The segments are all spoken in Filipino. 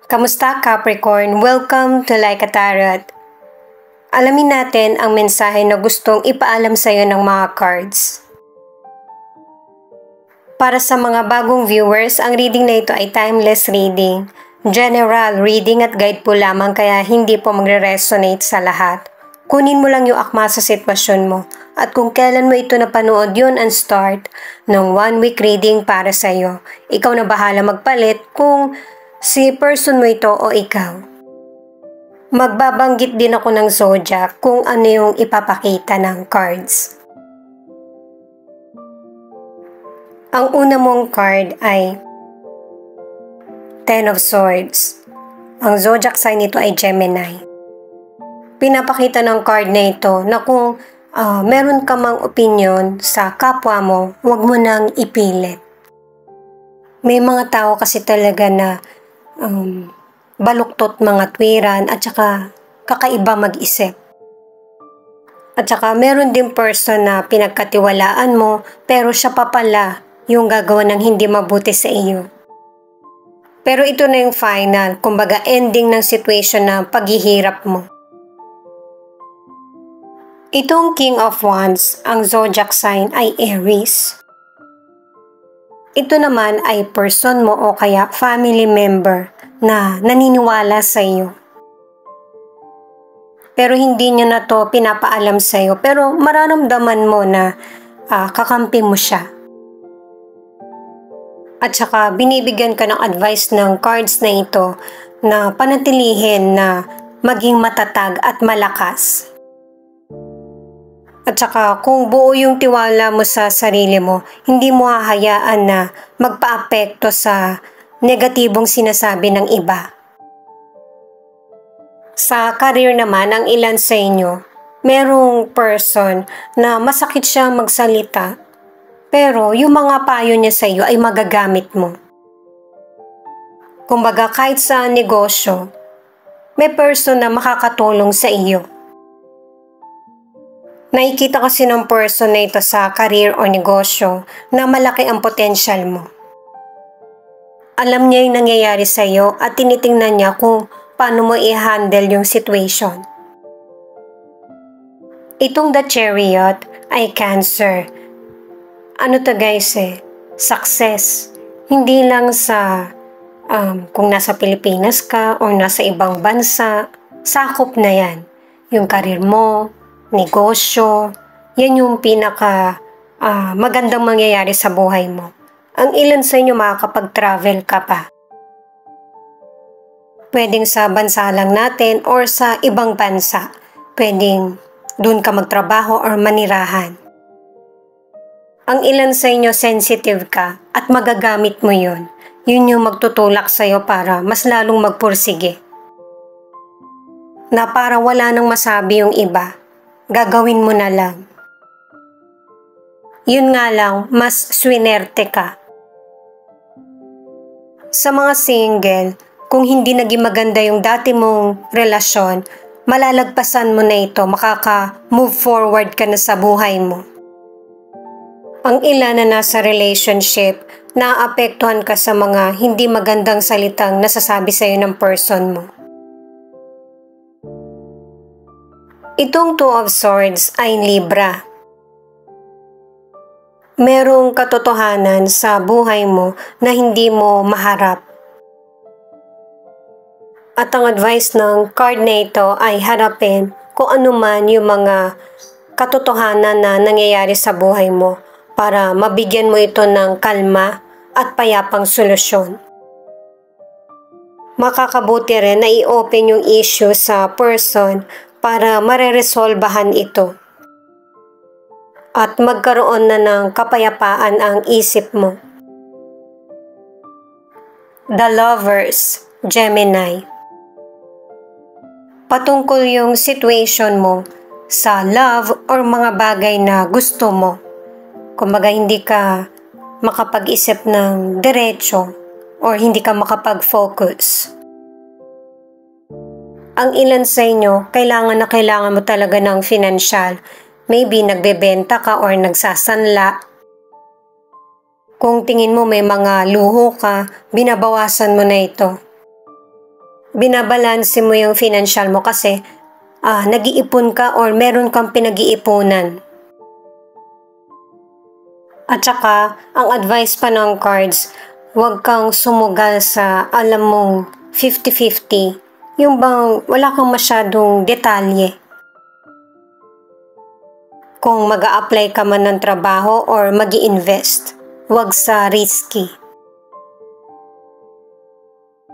Kamusta Capricorn? Welcome to Like a Tarot. Alamin natin ang mensahe na gustong ipaalam sa iyo ng mga cards. Para sa mga bagong viewers, ang reading na ito ay timeless reading. General reading at guide po lamang kaya hindi po magre-resonate sa lahat. Kunin mo lang yung akma sa sitwasyon mo at kung kailan mo ito napanood yun ang start ng 1 week reading para sa iyo. Ikaw na bahala magpalit kung si person mo ito o ikaw. Magbabanggit din ako ng zodiac kung ano yung ipapakita ng cards. Ang una mong card ay Ten of Swords. Ang zodiac sign nito ay Gemini. Pinapakita ng card na ito na kung meron ka mang opinion sa kapwa mo, huwag mo nang ipilit. May mga tao kasi talaga na baluktot mga tuwiran at saka kakaiba mag-isip. At saka meron din person na pinagkatiwalaan mo pero siya pa pala yung gagawa ng hindi mabuti sa iyo. Pero ito na yung final, kumbaga ending ng situation na paghihirap mo. Itong King of Wands, ang zodiac sign ay Aries. Ito naman ay person mo o kaya family member na naniniwala sa iyo. Pero hindi niya na to pinapaalam sa iyo pero mararamdaman mo na kakampi mo siya. At saka binibigyan ka ng advice ng cards na ito na panatilihin na maging matatag at malakas. At saka kung buo yung tiwala mo sa sarili mo, hindi mo hahayaan na magpaapekto sa negatibong sinasabi ng iba. Sa career naman, ang ilan sa inyo, merong person na masakit siyang magsalita, pero yung mga payo niya sa iyo ay magagamit mo. Kumbaga kahit sa negosyo, may person na makakatulong sa iyo. Nakikita kasi ng person na ito sa career o negosyo na malaki ang potential mo. Alam niya yung nangyayari sa iyo at tinitingnan niya kung paano mo i-handle yung situation. Itong The Chariot ay Cancer. Ano to guys success. Hindi lang sa kung nasa Pilipinas ka o nasa ibang bansa, sakop na yan. Yung career mo, negosyo, yan yung pinaka magandang mangyayari sa buhay mo. Ang ilan sa inyo makakapag-travel ka pa. Pwedeng sa bansa lang natin or sa ibang bansa. Pwedeng doon ka magtrabaho or manirahan. Ang ilan sa inyo sensitive ka at magagamit mo yun. Yun yung magtutulak sa iyo para mas lalong magpursige. Na para wala nang masabi yung iba. Gagawin mo na lang. Yun nga lang, mas swinerte ka. Sa mga single, kung hindi naging maganda yung dati mong relasyon, malalagpasan mo na ito, makaka-move forward ka na sa buhay mo. Ang ilan na nasa relationship, naapektuhan ka sa mga hindi magandang salitang nasasabi sa iyo ng person mo. Itong Two of Swords ay Libra. Merong katotohanan sa buhay mo na hindi mo maharap. At ang advice ng card na ito ay harapin kung ano man yung mga katotohanan na nangyayari sa buhay mo para mabigyan mo ito ng kalma at payapang solusyon. Makakabuti rin na i-open yung issue sa person para mareresolbahan ito. At magkaroon na ng kapayapaan ang isip mo. The Lovers, Gemini. Patungkol yung situation mo sa love or mga bagay na gusto mo. Kumbaga hindi ka makapag-isip ng diretso or hindi ka makapag-focus. Ang ilan sa inyo, kailangan mo talaga ng financial. Maybe nagbebenta ka or nagsasanla. Kung tingin mo may mga luho ka, binabawasan mo na ito. binabalanse mo yung financial mo kasi nag-iipon ka or meron kang pinag-iipunan. At saka, ang advice pa ng cards, huwag kang sumugal sa alam mong 50-50. Yung bang wala kang masyadong detalye. Kung mag-a-apply ka man ng trabaho or mag-i-invest, huwag sa risky.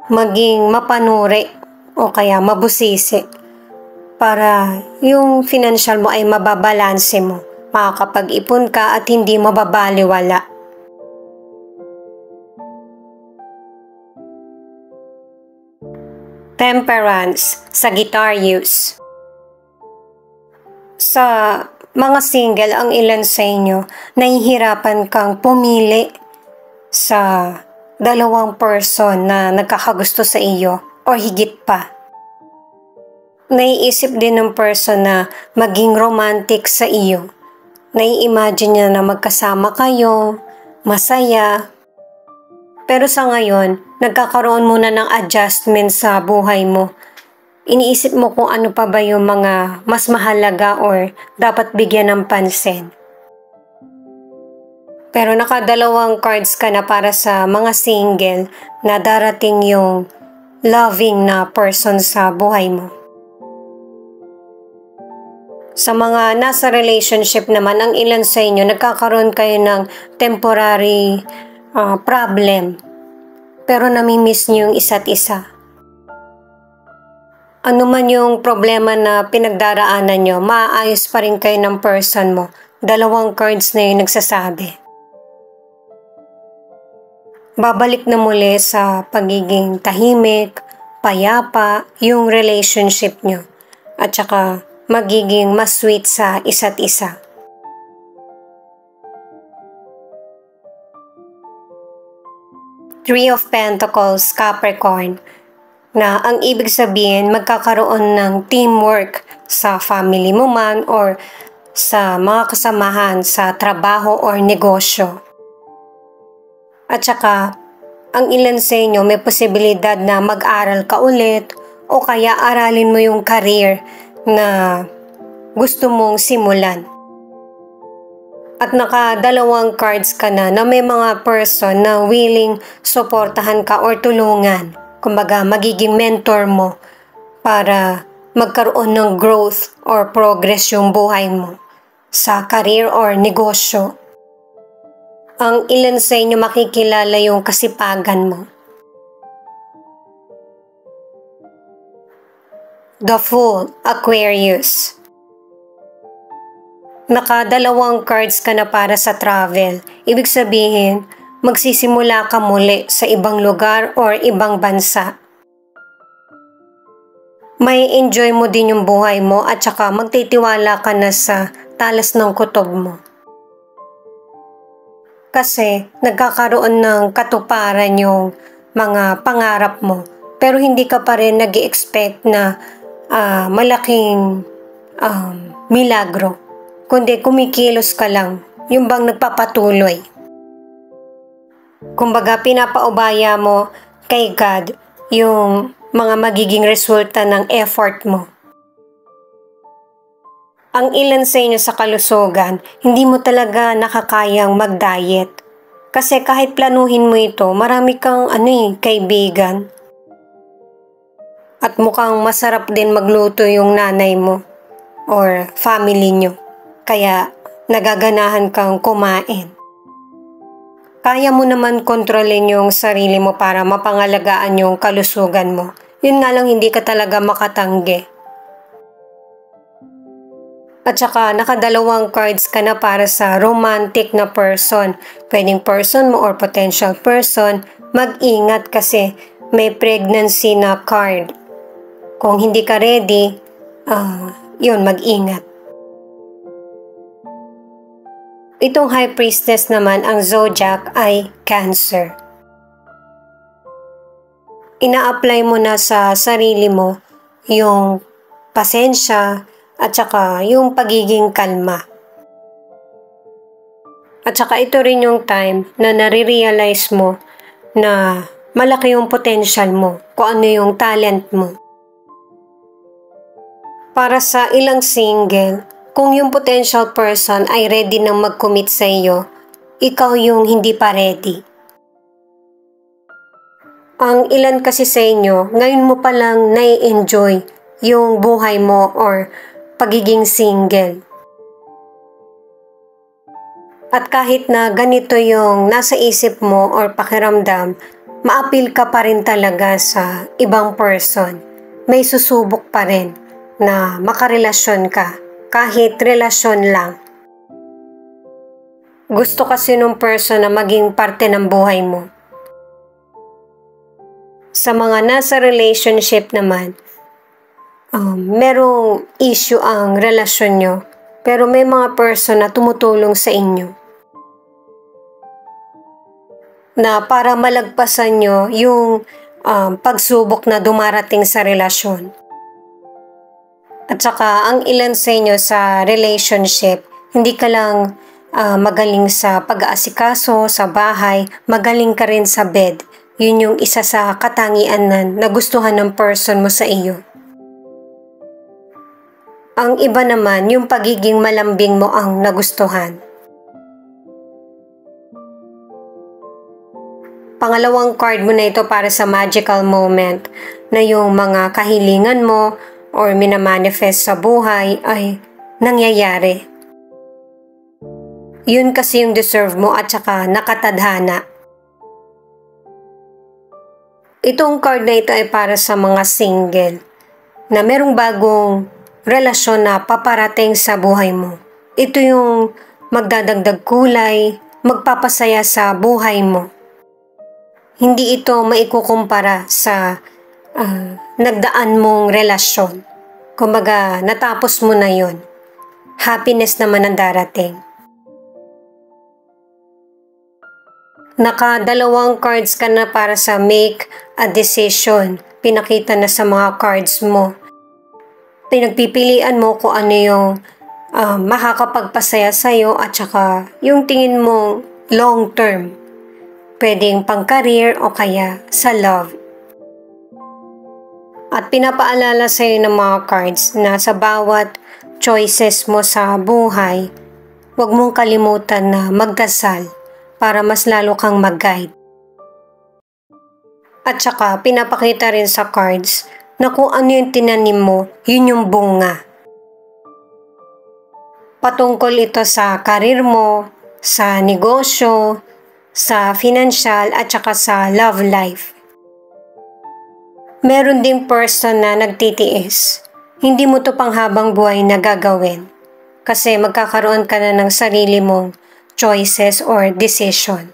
Maging mapanuri o kaya mabusisi para yung financial mo ay mababalanse mo. Makakapag-ipon ka at hindi mababaliwala. Temperance, Sagittarius. Sa mga single, ang ilan sa inyo, nahihirapan kang pumili sa dalawang person na nagkakagusto sa iyo o higit pa. Naiisip din ng person na maging romantic sa iyo. Nai-imagine niya na magkasama kayo, masaya. Pero sa ngayon, nagkakaroon muna ng adjustment sa buhay mo. Iniisip mo kung ano pa ba yung mga mas mahalaga or dapat bigyan ng pansin. Pero nakadalawang cards ka na para sa mga single na darating yung loving na person sa buhay mo. Sa mga nasa relationship naman, ang ilan sa inyo, nagkakaroon kayo ng temporary problem. Pero namimiss niyo yung isa't isa. Ano man yung problema na pinagdaraanan nyo, maayos pa rin kayo ng person mo. Dalawang cards na yung nagsasabi. Babalik na muli sa pagiging tahimik, payapa, yung relationship nyo. At saka magiging mas sweet sa isa't isa. Three of Pentacles, Capricorn, na ang ibig sabihin magkakaroon ng teamwork sa family mo man or sa mga kasamahan sa trabaho or negosyo. At saka, ang ilan sa inyo may posibilidad na mag-aral ka ulit o kaya aralin mo yung career na gusto mong simulan. At nakadalawang cards ka na may mga person na willing suportahan ka or tulungan. Kumbaga, magiging mentor mo para magkaroon ng growth or progress yung buhay mo sa career or negosyo. Ang ilan sa inyo makikilala yung kasipagan mo. The Fool, Aquarius. Nakadalawang cards ka na para sa travel. Ibig sabihin, magsisimula ka muli sa ibang lugar or ibang bansa. May enjoy mo din yung buhay mo at saka magtitiwala ka na sa talas ng kutob mo. Kasi nagkakaroon ng katuparan yung mga pangarap mo. Pero hindi ka pa rin nag-i-expect na malaking milagro. Kundi kumikilos ka lang. Yung bang nagpapatuloy. Kumbaga pinapaubaya mo kay God yung mga magiging resulta ng effort mo. Ang ilan sa inyo sa kalusugan, hindi mo talaga nakakayang mag-diet. Kasi kahit planuhin mo ito, marami kang kaibigan. At mukhang masarap din magluto yung nanay mo or family nyo. Kaya nagaganahan kang kumain. Kaya mo naman kontrolin yung sarili mo para mapangalagaan yung kalusugan mo. Yun nga lang hindi ka talaga makatanggi. At saka nakadalawang cards ka na para sa romantic na person. Pwedeng person mo or potential person. Mag-ingat kasi may pregnancy na card. Kung hindi ka ready, mag-ingat. Itong High Priestess naman, ang zodiac ay Cancer. Ina-apply mo na sa sarili mo yung pasensya at saka yung pagiging kalma. At saka ito rin yung time na nare-realize mo na malaki yung potential mo, kung ano yung talent mo. Para sa ilang single, kung yung potential person ay ready nang mag-commit sa iyo, ikaw yung hindi pa ready. Ang ilan kasi sa inyo, ngayon mo palang nai-enjoy yung buhay mo or pagiging single. At kahit na ganito yung nasa isip mo or pakiramdam, ma-appeal ka pa rin talaga sa ibang person. May susubok pa rin na makarelasyon ka, kahit relasyon lang. Gusto kasi nung person na maging parte ng buhay mo. Sa mga nasa relationship naman, merong issue ang relasyon nyo, pero may mga person na tumutulong sa inyo na para malagpasan nyo yung pagsubok na dumarating sa relasyon. At saka ang ilan sa inyo sa relationship, hindi ka lang magaling sa pag-aasikaso, sa bahay, magaling ka rin sa bed. Yun yung isa sa katangian na nagustuhan ng person mo sa iyo. Ang iba naman, yung pagiging malambing mo ang nagustuhan. Pangalawang card mo na ito para sa magical moment na yung mga kahilingan mo or minamanifest sa buhay ay nangyayari. Yun kasi yung deserve mo at saka nakatadhana. Itong card na ito ay para sa mga single na merong bagong relasyon na paparating sa buhay mo. Ito yung magdadagdag kulay, magpapasaya sa buhay mo. Hindi ito maikukumpara sa nagdaan mong relasyon. Kumbaga, natapos mo na yon. Happiness naman ang darating. Nakadalawang cards ka na para sa make a decision. Pinakita na sa mga cards mo. Pinagpipilian mo kung ano yung makakapagpasaya sa'yo at saka yung tingin mo long term. Pwedeng pang-career o kaya sa love. At pinapaalala sa'yo ng mga cards na sa bawat choices mo sa buhay, huwag mong kalimutan na magdasal para mas lalo kang mag-guide. At saka pinapakita rin sa cards na kung ano yung tinanim mo, yun yung bunga. Patungkol ito sa karir mo, sa negosyo, sa financial at saka sa love life. Meron ding person na nagtitiis. Hindi mo to panghabang buhay na gagawin kasi magkakaroon ka na ng sarili mong choices or decision.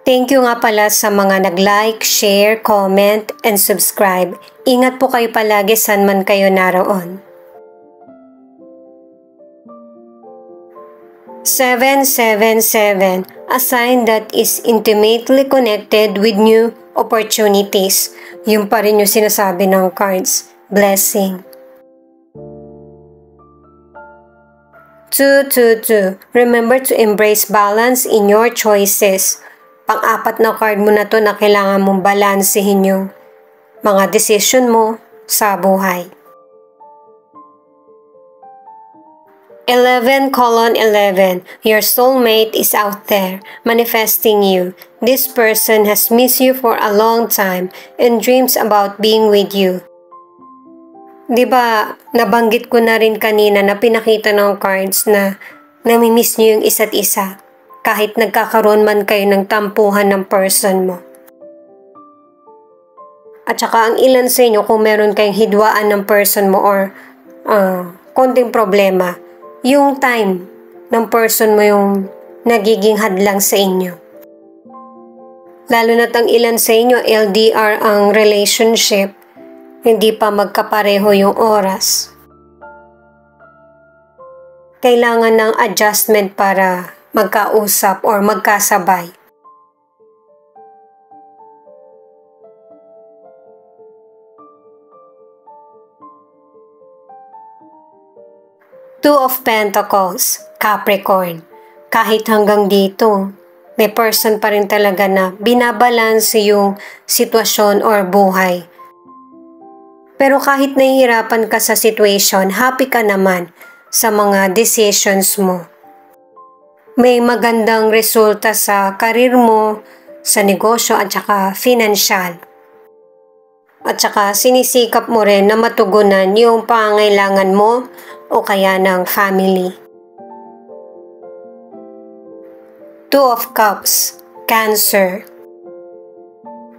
Thank you nga pala sa mga nag-like, share, comment, and subscribe. Ingat po kayo palagi saan man kayo naroon. 777, a sign that is intimately connected with new opportunities. Yung pa rin yung sinasabi ng cards. Blessing. 222, remember to embrace balance in your choices. Pang-apat na card mo na to na kailangan mong balansehin yung mga decision mo sa buhay. 11:11, your soulmate is out there, manifesting you. This person has missed you for a long time and dreams about being with you. Diba, nabanggit ko na rin kanina na pinakita ng cards na namimiss niyo yung isa't isa, kahit nagkakaroon man kayo ng tampuhan ng person mo. At saka ang ilan sa inyo kung meron kayong hidwaan ng person mo or konting problema, yung time ng person mo yung nagiging hadlang sa inyo. Lalo na't ang ilan sa inyo, LDR ang relationship, hindi pa magkapareho yung oras. Kailangan ng adjustment para magkausap or magkasabay. Two of Pentacles, Capricorn. Kahit hanggang dito, may person pa rin talaga na binabalance yung sitwasyon or buhay. Pero kahit nahihirapan ka sa situation, happy ka naman sa mga decisions mo. May magandang resulta sa karir mo, sa negosyo at saka financial. At saka sinisikap mo rin na matugunan yung pangangailangan mo o kaya ng family. Two of Cups, Cancer.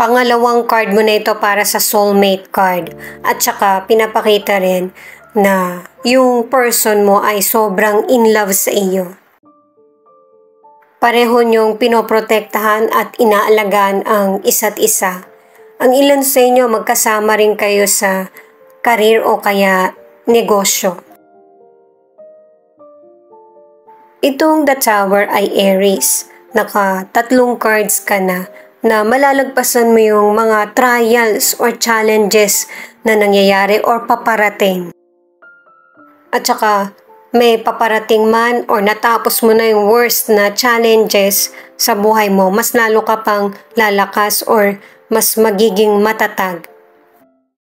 Pangalawang card mo na ito para sa soulmate card. At saka pinapakita rin na yung person mo ay sobrang in love sa iyo. Pareho niyong pinoprotektahan at inaalagaan ang isa't isa. Ang ilan sa inyo magkasama rin kayo sa career o kaya negosyo. Itong The Tower ay Aries. Naka-3 cards ka na malalagpasan mo yung mga trials or challenges na nangyayari or paparating. At saka may paparating man or natapos mo na yung worst na challenges sa buhay mo, mas lalo ka pang lalakas or mas magiging matatag.